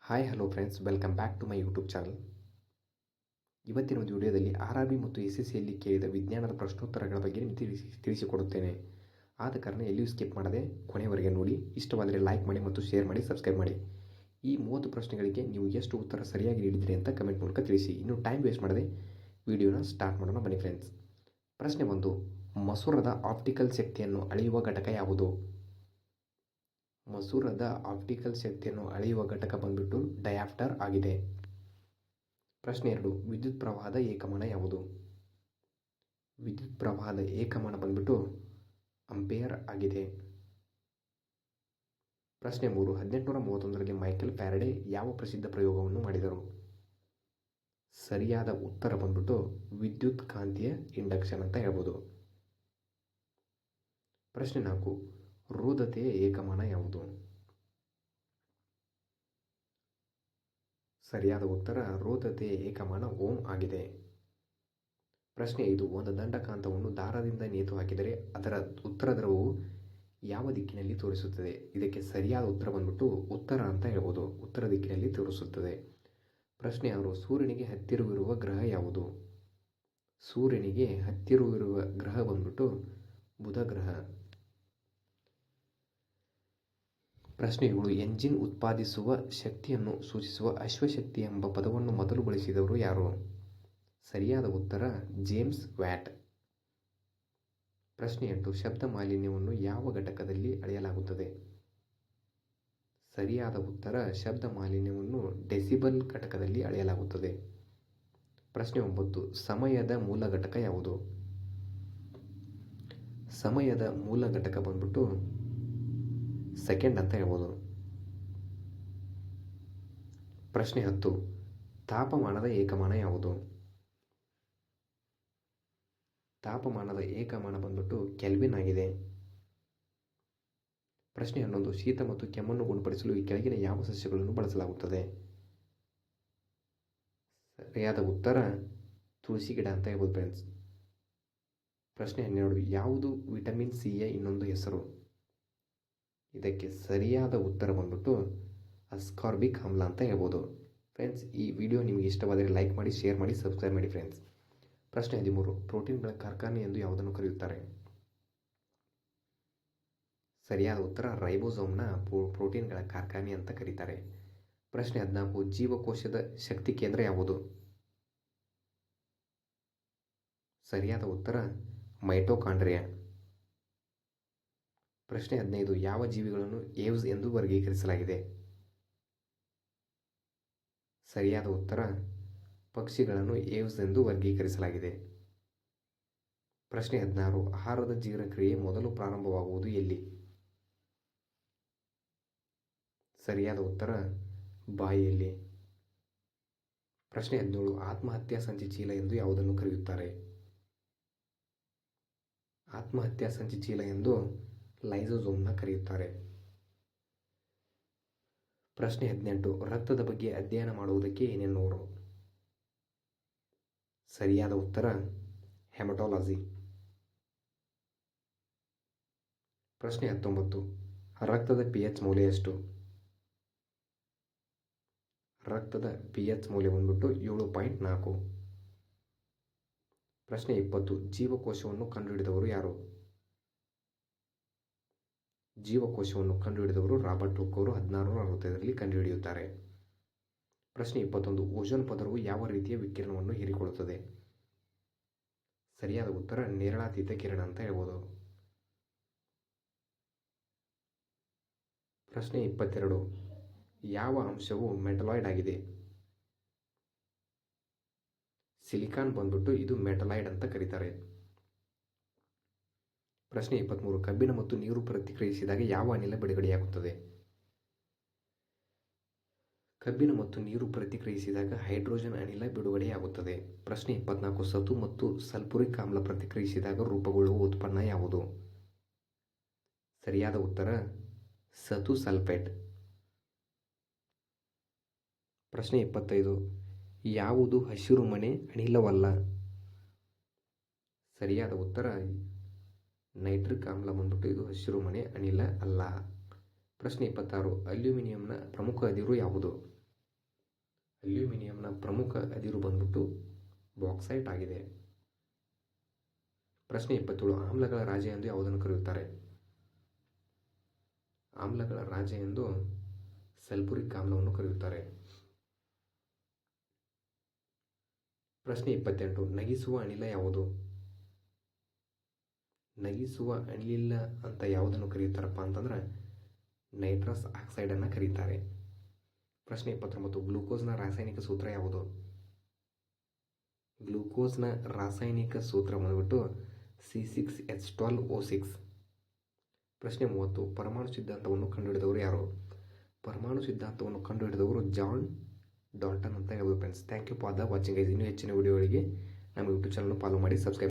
Hi hello friends, welcome back to my YouTube channel. ಇವತ್ತಿನ ಒಂದು ವಿಡಿಯೋದಲ್ಲಿ RRB ಮತ್ತು SSCಯಲ್ಲಿ ಕೇಳಿದ ವಿಜ್ಞಾನದ ಪ್ರಶ್ನೋತ್ತರಗಳ ಬಗ್ಗೆ ನಿಮಗೆ ತಿಳಿಸಿಕೊಡುತ್ತೇನೆ. ಆದ ಕಾರಣ ಎಲ್ಲಿಯೂ ಸ್ಕಿಪ್ ಮಾಡದೆ ಕೊನೆಯವರೆಗೆ ನೋಡಿ. ಇಷ್ಟವಾದರೆ ಲೈಕ್ ಮಾಡಿ ಮತ್ತು ಶೇರ್ ಮಾಡಿ, ಸಬ್ಸ್ಕ್ರೈಬ್ ಮಾಡಿ. ಈ 30 ಪ್ರಶ್ನೆಗಳಿಗೆ ನೀವು ಎಷ್ಟು ಉತ್ತರ ಸರಿಯಾಗಿ ನೀಡಿದಿರಿ ಅಂತ ಕಮೆಂಟ್ ಮೂಲಕ ತಿಳಿಸಿ. ಇನ್ನು ಟೈಮ್ ವೇಸ್ಟ್ ಮಾಡದೆ ವಿಡಿಯೋನ ಸ್ಟಾರ್ಟ್ ಮಾಡೋಣ ಬನ್ನಿ ಫ್ರೆಂಡ್ಸ್. ಪ್ರಶ್ನೆ 1. ಮಸೂರದ ಆಪ್ಟಿಕಲ್ ಶಕ್ತಿಯನ್ನು ಅಳೆಯುವ ಘಟಕ ಯಾವುದು? ಮಸೂರದ ಆಪ್ಟಿಕಲ್ ಶಕ್ತಿಯನ್ನು ಅಳೆಯುವ ಘಟಕ ಬಂದ್ಬಿಟ್ಟು ಡಯಾಪ್ಟರ್ ಆಗಿದೆ. ಪ್ರಶ್ನೆ 2. ವಿದ್ಯುತ್ ಪ್ರವಾಹದ ಏಕಮಾನ ಯಾವುದು? ವಿದ್ಯುತ್ ಪ್ರವಾಹದ ಏಕಮಾನ ಬಂದ್ಬಿಟ್ಟು ಅಂಪೇರ್ ಆಗಿದೆ. ಪ್ರಶ್ನೆ 3. 1831ರಲ್ಲಿ ಮೈಕೆಲ್ ಫ್ಯಾರಡೆ ಯಾವ ಪ್ರಸಿದ್ಧ ಪ್ರಯೋಗವನ್ನು ಮಾಡಿದರು? ಸರಿಯಾದ ಉತ್ತರ ಬಂದ್ಬಿಟ್ಟು ವಿದ್ಯುತ್ ಕಾಂತೀಯ ಇಂಡಕ್ಷನ್ ಅಂತ ಹೇಳ್ಬೋದು. ಪ್ರಶ್ನೆ 4. ರೋಧತೆಯ ಏಕಮಾನ ಯಾವುದು? ಸರಿಯಾದ ಉತ್ತರ ರೋಧತೆಯ ಏಕಮಾನ ಓಮ್ ಆಗಿದೆ. ಪ್ರಶ್ನೆ 5. ಒಂದು ದಂಡಕಾಂತವನ್ನು ದಾರದಿಂದ ನೇತು ಹಾಕಿದರೆ ಅದರ ಉತ್ತರ ಧ್ರುವವು ಯಾವ ದಿಕ್ಕಿನಲ್ಲಿ ತೋರಿಸುತ್ತದೆ? ಇದಕ್ಕೆ ಸರಿಯಾದ ಉತ್ತರ ಬಂದ್ಬಿಟ್ಟು ಉತ್ತರ ಅಂತ ಹೇಳ್ಬೋದು. ಉತ್ತರ ದಿಕ್ಕಿನಲ್ಲಿ ತೋರಿಸುತ್ತದೆ. ಪ್ರಶ್ನೆ 6. ಸೂರ್ಯನಿಗೆ ಹತ್ತಿರವಿರುವ ಗ್ರಹ ಯಾವುದು? ಸೂರ್ಯನಿಗೆ ಹತ್ತಿರವಿರುವ ಗ್ರಹ ಬಂದ್ಬಿಟ್ಟು ಬುಧ ಗ್ರಹ. ಪ್ರಶ್ನೆ 7. ಎಂಜಿನ್ ಉತ್ಪಾದಿಸುವ ಶಕ್ತಿಯನ್ನು ಸೂಚಿಸುವ ಅಶ್ವಶಕ್ತಿ ಎಂಬ ಪದವನ್ನು ಮೊದಲು ಬಳಸಿದವರು ಯಾರು? ಸರಿಯಾದ ಉತ್ತರ ಜೇಮ್ಸ್ ವ್ಯಾಟ್. ಪ್ರಶ್ನೆ 8. ಶಬ್ದ ಮಾಲಿನ್ಯವನ್ನು ಯಾವ ಘಟಕದಲ್ಲಿ ಅಳೆಯಲಾಗುತ್ತದೆ? ಸರಿಯಾದ ಉತ್ತರ ಶಬ್ದ ಮಾಲಿನ್ಯವನ್ನು ಡೆಸಿಬಲ್ ಘಟಕದಲ್ಲಿ ಅಳೆಯಲಾಗುತ್ತದೆ. ಪ್ರಶ್ನೆ 9. ಸಮಯದ ಮೂಲ ಘಟಕ ಯಾವುದು? ಸಮಯದ ಮೂಲ ಘಟಕ ಬಂದ್ಬಿಟ್ಟು ಸೆಕೆಂಡ್ ಅಂತ ಹೇಳ್ಬೋದು. ಪ್ರಶ್ನೆ 10. ತಾಪಮಾನದ ಏಕಮಾನ ಯಾವುದು? ತಾಪಮಾನದ ಏಕಮಾನ ಬಂದ್ಬಿಟ್ಟು ಕೆಲ್ವಿನ್ ಆಗಿದೆ. ಪ್ರಶ್ನೆ 11. ಶೀತ ಮತ್ತು ಕೆಮ್ಮನ್ನು ಗುಣಪಡಿಸಲು ಈ ಕೆಳಗಿನ ಯಾವ ಸಸ್ಯಗಳನ್ನು ಬಳಸಲಾಗುತ್ತದೆ? ಸರಿಯಾದ ಉತ್ತರ ತುಳಸಿ ಗಿಡ ಅಂತ ಹೇಳ್ಬೋದು ಫ್ರೆಂಡ್ಸ್. ಪ್ರಶ್ನೆ 12. ಯಾವುದು ವಿಟಮಿನ್ ಸಿಯ ಇನ್ನೊಂದು ಹೆಸರು? ಇದಕ್ಕೆ ಸರಿಯಾದ ಉತ್ತರ ಬಂದ್ಬಿಟ್ಟು ಅಸ್ಕಾರ್ಬಿಕ್ ಆಮ್ಲ ಅಂತ ಹೇಳ್ಬೋದು. ಫ್ರೆಂಡ್ಸ್, ಈ ವಿಡಿಯೋ ನಿಮಗೆ ಇಷ್ಟವಾದರೆ ಲೈಕ್ ಮಾಡಿ, ಶೇರ್ ಮಾಡಿ, ಸಬ್ಸ್ಕ್ರೈಬ್ ಮಾಡಿ ಫ್ರೆಂಡ್ಸ್. ಪ್ರಶ್ನೆ 13. ಪ್ರೋಟೀನ್ಗಳ ಕಾರ್ಖಾನೆ ಎಂದು ಯಾವುದನ್ನು ಕರೆಯುತ್ತಾರೆ? ಸರಿಯಾದ ಉತ್ತರ ರೈಬೋಸೋಮ್ನ ಪ್ರೋಟೀನ್ಗಳ ಕಾರ್ಖಾನೆ ಅಂತ ಕರೀತಾರೆ. ಪ್ರಶ್ನೆ 14. ಜೀವಕೋಶದ ಶಕ್ತಿ ಕೇಂದ್ರ ಯಾವುದು? ಸರಿಯಾದ ಉತ್ತರ ಮೈಟೋಕಾಂಡ್ರಿಯಾ. ಪ್ರಶ್ನೆ 15. ಯಾವ ಜೀವಿಗಳನ್ನು ಏವ್ಸ್ ಎಂದು ವರ್ಗೀಕರಿಸಲಾಗಿದೆ? ಸರಿಯಾದ ಉತ್ತರ ಪಕ್ಷಿಗಳನ್ನು ಏವ್ಸ್ ಎಂದು ವರ್ಗೀಕರಿಸಲಾಗಿದೆ. ಪ್ರಶ್ನೆ 16. ಆಹಾರದ ಜೀರ್ಣಕ್ರಿಯೆ ಮೊದಲು ಪ್ರಾರಂಭವಾಗುವುದು ಎಲ್ಲಿ? ಸರಿಯಾದ ಉತ್ತರ ಬಾಯಿಯಲ್ಲಿ. ಪ್ರಶ್ನೆ 17. ಆತ್ಮಹತ್ಯಾ ಸಂಚಿ ಚೀಲ ಎಂದು ಯಾವುದನ್ನು ಕರೆಯುತ್ತಾರೆ? ಆತ್ಮಹತ್ಯಾ ಸಂಚಿ ಚೀಲ ಎಂದು ಲೈಸೋಸೋಮ್ನ ಕರೆಯುತ್ತಾರೆ. ಪ್ರಶ್ನೆ 18. ರಕ್ತದ ಬಗ್ಗೆ ಅಧ್ಯಯನ ಮಾಡುವುದಕ್ಕೆ ಏನೆನ್ನುವರು? ಸರಿಯಾದ ಉತ್ತರ ಹೆಮಟಾಲಜಿ. ಪ್ರಶ್ನೆ 19. ರಕ್ತದ pH ಮೌಲ್ಯ ಎಷ್ಟು? ರಕ್ತದ pH ಮೌಲ್ಯ ಬಂದ್ಬಿಟ್ಟು 7.4. ಪ್ರಶ್ನೆ 20. ಜೀವಕೋಶವನ್ನು ಕಂಡುಹಿಡಿದವರು ಯಾರು? ಜೀವಕೋಶವನ್ನು ಕಂಡುಹಿಡಿದವರು ರಾಬರ್ಟ್ ಹುಕ್ ಅವರು 1665ರಲ್ಲಿ ಕಂಡುಹಿಡಿಯುತ್ತಾರೆ. ಪ್ರಶ್ನೆ 21. ಓಜೋನ್ ಪದರವು ಯಾವ ರೀತಿಯ ವಿಕಿರಣವನ್ನು ಹೀರಿಕೊಳ್ಳುತ್ತದೆ? ಸರಿಯಾದ ಉತ್ತರ ನೇರಳಾತೀತ ಕಿರಣ ಅಂತ ಹೇಳ್ಬೋದು. ಪ್ರಶ್ನೆ 22. ಯಾವ ಅಂಶವು ಮೆಟಲಾಯ್ಡ್ ಆಗಿದೆ? ಸಿಲಿಕಾನ್ ಬಂದ್ಬಿಟ್ಟು ಇದು ಮೆಟಲಾಯ್ಡ್ ಅಂತ ಕರೀತಾರೆ. ಪ್ರಶ್ನೆ 23. ಕಬ್ಬಿಣ ಮತ್ತು ನೀರು ಪ್ರತಿಕ್ರಿಯಿಸಿದಾಗ ಯಾವ ಅನಿಲ ಬಿಡುಗಡೆಯಾಗುತ್ತದೆ? ಕಬ್ಬಿಣ ಮತ್ತು ನೀರು ಪ್ರತಿಕ್ರಿಯಿಸಿದಾಗ ಹೈಡ್ರೋಜನ್ ಅನಿಲ ಬಿಡುಗಡೆಯಾಗುತ್ತದೆ. ಪ್ರಶ್ನೆ 24. ಸತು ಮತ್ತು ಸಲ್ಫ್ಯೂರಿಕ್ ಆಮ್ಲ ಪ್ರತಿಕ್ರಿಯಿಸಿದಾಗ ರೂಪುಗೊಳ್ಳುವ ಉತ್ಪನ್ನ ಯಾವುದು? ಸರಿಯಾದ ಉತ್ತರ ಸತು ಸಲ್ಫೇಟ್. ಪ್ರಶ್ನೆ 25. ಯಾವುದು ಹಸಿರುಮನೆ ಅನಿಲವಲ್ಲ? ಸರಿಯಾದ ಉತ್ತರ ನೈಟ್ರಿಕ್ ಆಮ್ಲ ಬಂದ್ಬಿಟ್ಟು ಇದು ಹಸಿರುಮನೆ ಅನಿಲ ಅಲ್ಲ. ಪ್ರಶ್ನೆ 26. ಅಲ್ಯೂಮಿನಿಯಂನ ಪ್ರಮುಖ ಅದಿರು ಯಾವುದು? ಅಲ್ಯೂಮಿನಿಯಂನ ಪ್ರಮುಖ ಅದಿರು ಬಂದ್ಬಿಟ್ಟು ಬಾಕ್ಸೈಟ್ ಆಗಿದೆ. ಪ್ರಶ್ನೆ 27. ಆಮ್ಲಗಳ ರಾಜ ಎಂದು ಯಾವುದನ್ನು ಕರೆಯುತ್ತಾರೆ? ಆಮ್ಲಗಳ ರಾಜ ಎಂದು ಸಲ್ಫ್ಯೂರಿಕ್ ಆಮ್ಲವನ್ನು ಕರೆಯುತ್ತಾರೆ. ಪ್ರಶ್ನೆ 28. ನಗಿಸುವ ಅನಿಲ ಯಾವುದು? ನಗಿಸುವ ಅನಿಲ ಅಂತ ಯಾವುದನ್ನು ಕರೀತಾರಪ್ಪ ಅಂತಂದ್ರೆ ನೈಟ್ರಸ್ ಆಕ್ಸೈಡನ್ನು ಕರೀತಾರೆ. ಪ್ರಶ್ನೆ 29. ಗ್ಲೂಕೋಸ್ನ ರಾಸಾಯನಿಕ ಸೂತ್ರ ಯಾವುದು? ಗ್ಲೂಕೋಸ್ನ ರಾಸಾಯನಿಕ ಸೂತ್ರ ಬಂದ್ಬಿಟ್ಟು C6H12O6. ಪ್ರಶ್ನೆ 30. ಪರಮಾಣು ಸಿದ್ಧಾಂತವನ್ನು ಕಂಡುಹಿಡಿದವರು ಯಾರು? ಪರಮಾಣು ಸಿದ್ಧಾಂತವನ್ನು ಕಂಡುಹಿಡಿದವರು ಜಾನ್ ಡಾಲ್ಟನ್ ಅಂತ ಹೇಳ್ಬೋದು friends. Thank you for the watching guys. ಇನ್ನೂ ಹೆಚ್ಚಿನ ವಿಡಿಯೋಗಳಿಗೆ ನಮ್ಮ ಯೂಟ್ಯೂಬ್ ಚಾನಲ್ ಫಾಲೋ ಮಾಡಿ, ಸಬ್ಸ್ಕ್ರೈಬ್